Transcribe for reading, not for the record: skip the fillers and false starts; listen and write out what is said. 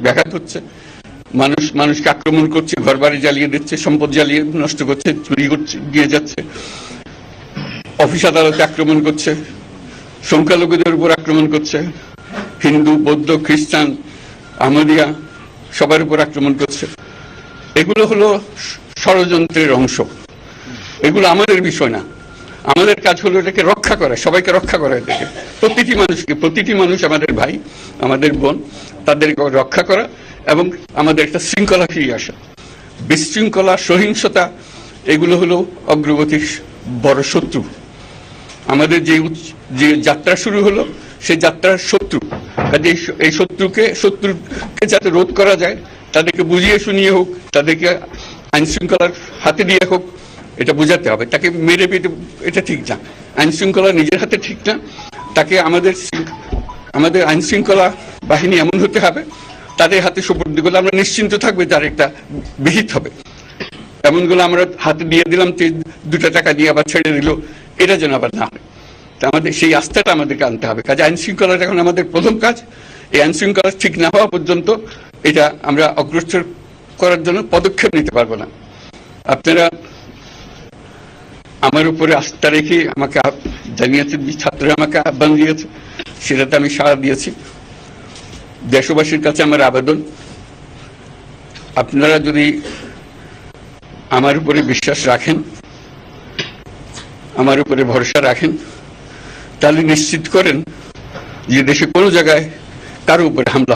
ব্যাঘাত হচ্ছে, মানুষকে আক্রমণ করছে, ঘরবাড়ি জ্বালিয়ে দিচ্ছে, সম্পদ জ্বালিয়ে নষ্ট করছে, চুরি করছে, দিয়ে যাচ্ছে, অফিস আদালতে আক্রমণ করছে, সংখ্যালঘুদের উপর আক্রমণ করছে, হিন্দু, বৌদ্ধ, খ্রিস্টান, আহমদিয়া সবার উপর আক্রমণ করছে। এগুলো হলো ষড়যন্ত্রের অংশ। এগুলো আমাদের বিষয় না। আমাদের কাজ হলো এটাকে রক্ষা করা, সবাইকে রক্ষা করা, এটাকে প্রতিটি মানুষ আমাদের ভাই, আমাদের বোন, তাদেরকে রক্ষা করা এবং আমাদের একটা শৃঙ্খলা ফিরিয়ে আসা। বিশৃঙ্খলা, সহিংসতা এগুলো হলো অগ্রগতির বড় শত্রু। আমাদের যে যাত্রা শুরু হলো সেই যাত্রার শত্রু। কাজে এই শত্রুকে যাতে রোধ করা যায়, তাদেরকে বুঝিয়ে শুনিয়ে হোক, তাদেরকে আইন শৃঙ্খলার হাতে দিয়ে হোক, এটা বোঝাতে হবে। তাকে মেরে পেটে এটা ঠিক না, আইন শৃঙ্খলা নিজের হাতে ঠিক না। তাকে আমাদের আইন শৃঙ্খলা বাহিনী এমন হতে হবে, তাদের হাতে সুপর্দ করলে আমরা নিশ্চিন্ত থাকবে তার একটা বিহিত হবে। এমনগুলো আমরা হাতে দিয়ে দিলাম, 2 টাকা দিয়ে আবার ছেড়ে দিল, এটা যেন আবার না হয়। আমাদের সেই আস্থাটা আমাদেরকে আনতে হবে। কাজে আইন শৃঙ্খলাটা এখন আমাদের প্রথম কাজ। এই আইন শৃঙ্খলা ঠিক না হওয়া পর্যন্ত এটা আমরা অগ্রসর করার জন্য পদক্ষেপ নিতে পারবো না। আপনারা আমার উপরে আস্থা রেখে আমাকে জানিয়েছে, ছাত্ররা আমাকে আহ্বান দিয়েছে, সেটাতে আমি সাড়া দিয়েছি। দেশবাসীর কাছে আমার আবেদন, আপনারা যদি আমার উপরে বিশ্বাস রাখেন, আমার উপরে ভরসা রাখেন, তাহলে নিশ্চিত করেন যে দেশে কোনো জায়গায় কারো উপরে হামলা